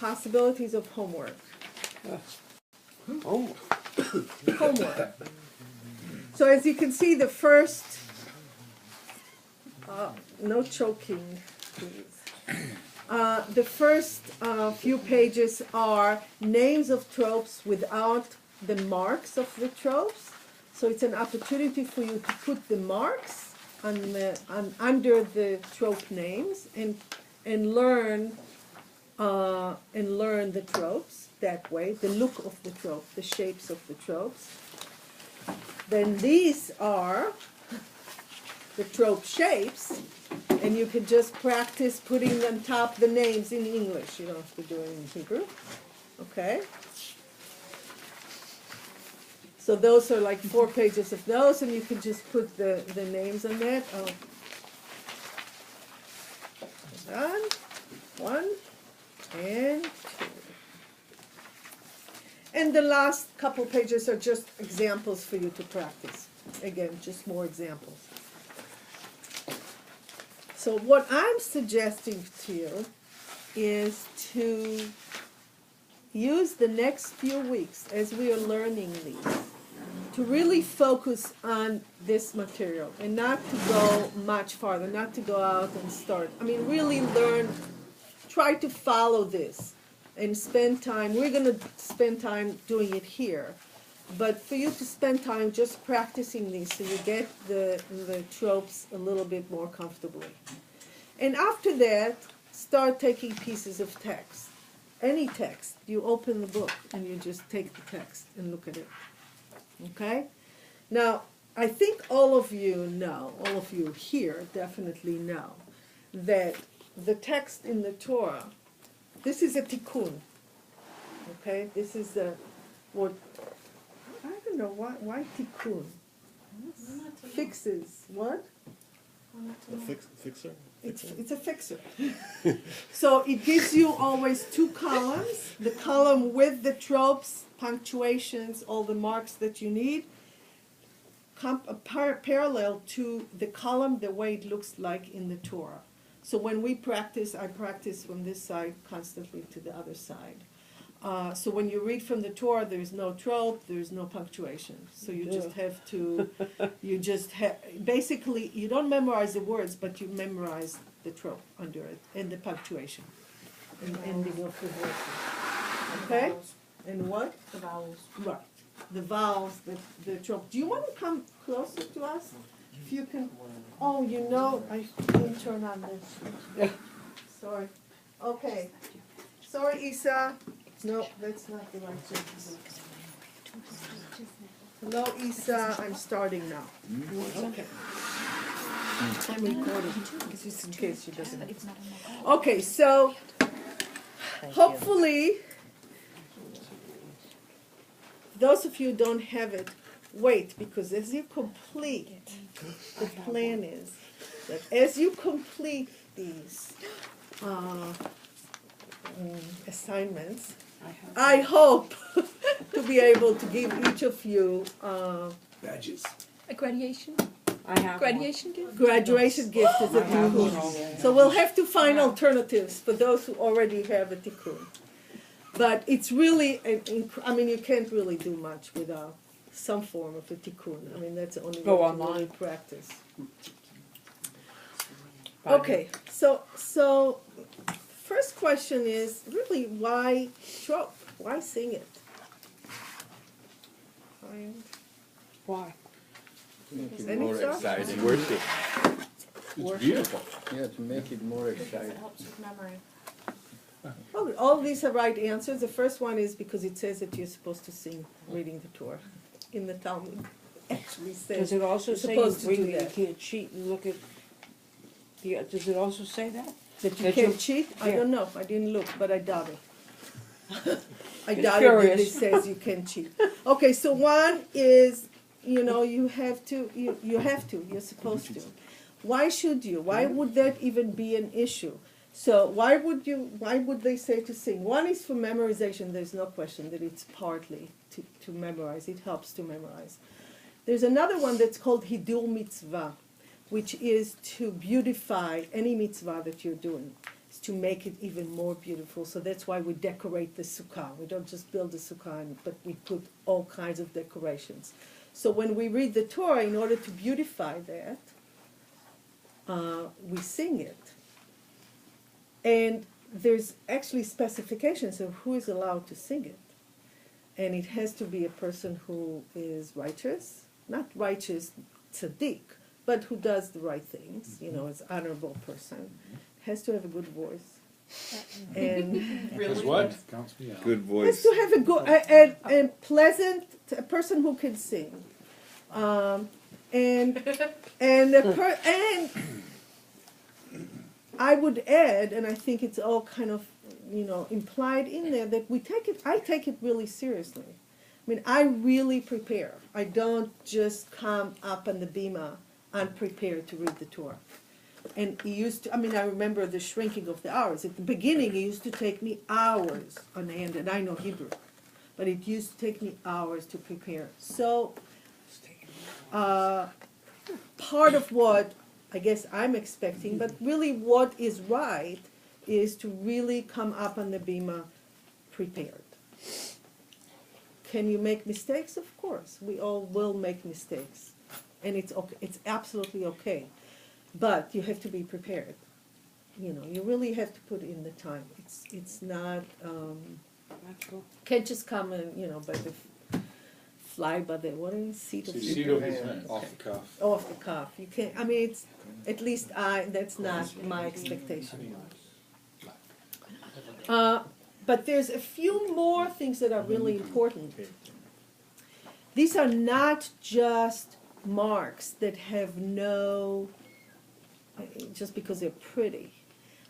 possibilities of homework. Oh, Homework. So as you can see, the first, no choking, please. The first few pages are names of tropes without the marks of the tropes. So it's an opportunity for you to put the marks under the trope names and learn the tropes that way, the look of the trope, the shapes of the tropes. Then these are the trope shapes, and you can just practice putting on top the names in English. You don't have to do it in Hebrew. Okay? So those are like 4 pages of those, and you can just put the names on that. Oh. Done. 1 and 2. And the last couple pages are just examples for you to practice. Again, just more examples. So what I'm suggesting to you is to use the next few weeks as we are learning these to really focus on this material and not to go much farther, not to go out and start. I mean, really learn, try to follow this and spend time. We're going to spend time doing it here. But for you to spend time just practicing these so you get the tropes a little bit more comfortably. And after that, start taking pieces of text. Any text. You open the book and you just take the text and look at it. Okay? Now, I think all of you know, all of you here definitely know, that the text in the Torah, this is a tikkun. Okay? This is what, I don't know, why tikkun? Fixes. What? A fixer? It's a fixer. So it gives you always 2 columns, the column with the tropes, punctuations, all the marks that you need, parallel to the column the way it looks like in the Torah. So when we practice, I practice from this side constantly to the other side. So when you read from the Torah, there's no trope, there's no punctuation. So you just have to, basically, you don't memorize the words, but you memorize the trope under it, and the punctuation, and the ending of the verses. Okay? And what? The vowels. Right. The vowels, the trope. Do you want to come closer to us? If you can. Oh, you know, I didn't turn on this. Sorry. Okay. Sorry, Isa. No, that's not the right thing. Hello, Isa. I'm starting now. Okay. I'm recording, just in case she doesn't. Okay, so hopefully, those of you who don't have it, wait, because as you complete, the plan is that as you complete these assignments, I hope to be able to give each of you Badges. A graduation? I have Graduation gift? graduation gift as a tikkun. So we'll have to find alternatives for those who already have a tikkun. But it's really, I mean, you can't really do much without some form of a tikkun. I mean, that's the only way to really practice. Okay, so first question is really why trope? Why sing it? Why? Make it Any more thoughts? exciting. Worship. Worship. Beautiful. Yeah, to make it more Because it exciting. helps with memory. Oh, all these are right answers. The first one is because it says that you're supposed to sing reading the Torah in the Talmud. Actually says. Does it also you're say supposed to do you that. can't cheat and look at the, does it also say that? That you That can't you- cheat? I yeah. don't know. I didn't look, but I doubt it. I Just doubt it that it curious. says you can cheat. Okay, so one is, you have to, you're supposed to. Why should you? Why would that even be an issue? So why would they say to sing? One is for memorization. There's no question that it's partly to memorize. It helps to memorize. There's another one that's called Hidur Mitzvah, which is to beautify any mitzvah that you're doing. is to make it even more beautiful. So that's why we decorate the sukkah. We don't just build the sukkah, but we put all kinds of decorations. So when we read the Torah, in order to beautify that, we sing it. And there's actually specifications of who is allowed to sing it. And it has to be a person who is righteous, not righteous tzaddik, but who does the right things, you know, is an honorable person. Has to have a good voice. And As what? Counts me out. Good has voice. to have a good, a pleasant, a person who can sing. And I would add, and I think it's all kind of, you know, implied in there, that I take it really seriously. I mean, I really prepare. I don't just come up on the bima unprepared to read the Torah. And it used to, I mean, I remember the shrinking of the hours. At the beginning, it used to take me hours on end, and I know Hebrew, but it used to take me hours to prepare. So, part of what I guess I'm expecting, but really what is right, is to really come up on the bima prepared. Can you make mistakes? Of course, we all will make mistakes, and it's okay. It's absolutely okay, but you have to be prepared. You know, you really have to put in the time. It's not can't just come and, you know, by the fly by the seat of your pants. Off the cuff. Off the cuff. You can't. I mean, it's at least that's not my expectation. But there's a few more things that are really important. These are not just marks that have no, just because they're pretty,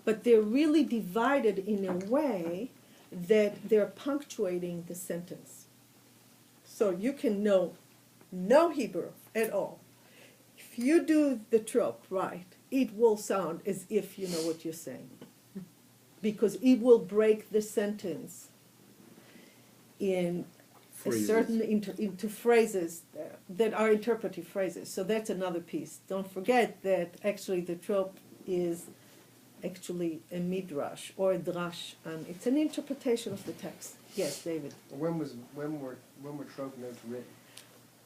but they're really divided in a way that they're punctuating the sentence. So you can know no Hebrew at all. If you do the trope right, it will sound as if you know what you're saying, because it will break the sentence in Phrases. a certain into phrases that are interpretive phrases. So that's another piece. Don't forget that actually the trope is actually a midrash or a drash, and it's an interpretation of the text. Yes, David. When were trope notes written?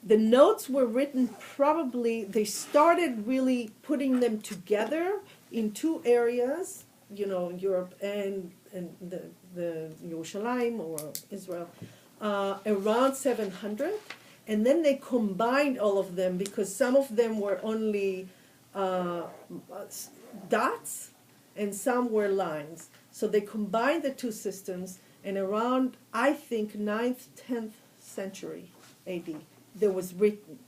The notes were written probably, they started really putting them together in two areas, you know, Europe and the Yerushalayim or Israel, around 700, and then they combined all of them because some of them were only dots and some were lines. So they combined the two systems, and around, I think, 9th, 10th century AD, there was written,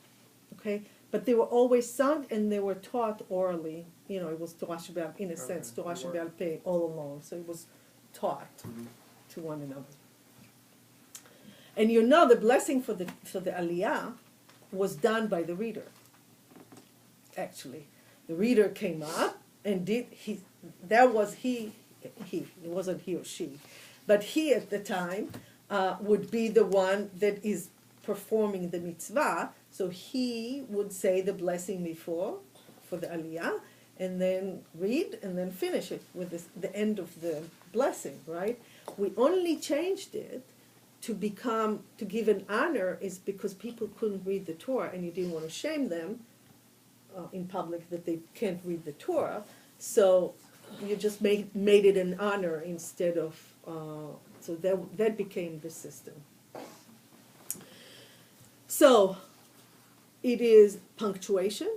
okay? But they were always sung and they were taught orally. You know, it was Torah Sheba'al, in a sense, Torah Sheba'al Peh all along. So it was taught to one another. And you know, the blessing for the Aliyah was done by the reader. Actually, the reader came up and it wasn't he or she, but he at the time would be the one that is performing the mitzvah. So he would say the blessing before for the Aliyah, and then read and then finish it with the end of the blessing, right? We only changed it to give an honor is because people couldn't read the Torah, and you didn't want to shame them in public that they can't read the Torah. So you just made it an honor instead of, so that became the system. So it is punctuation.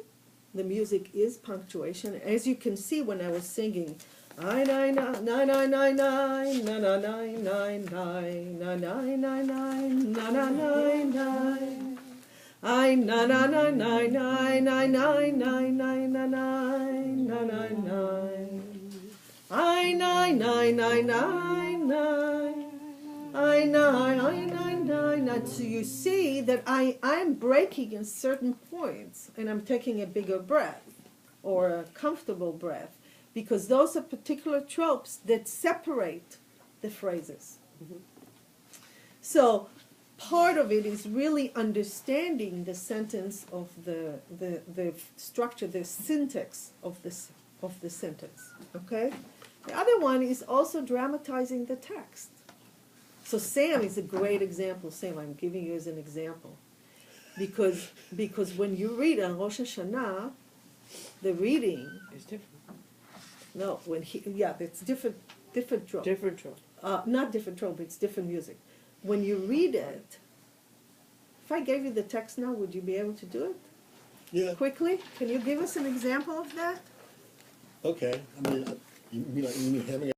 The music is punctuation. As you can see when I was singing, I nine nine nine nine nine nine nine nine nine nine nine nine nine nine nine. I na na na na na na na na na na na na na. I nine nine nine nine nine. I nine nine nine nine. So you see that I'm breaking in certain points, and I'm taking a bigger breath or a comfortable breath, because those are particular tropes that separate the phrases. So part of it is really understanding the sentence of the structure, the syntax of the sentence. Okay, The other one is also dramatizing the text. So Sam is a great example. Sam, I'm giving you as an example. Because when you read on Rosh Hashanah, the reading, It's different. no, it's different trope. Different trope. Not different trope, it's different music. When you read it, if I gave you the text now, would you be able to do it? Yeah. Quickly, can you give us an example of that? Okay. I mean, you mean having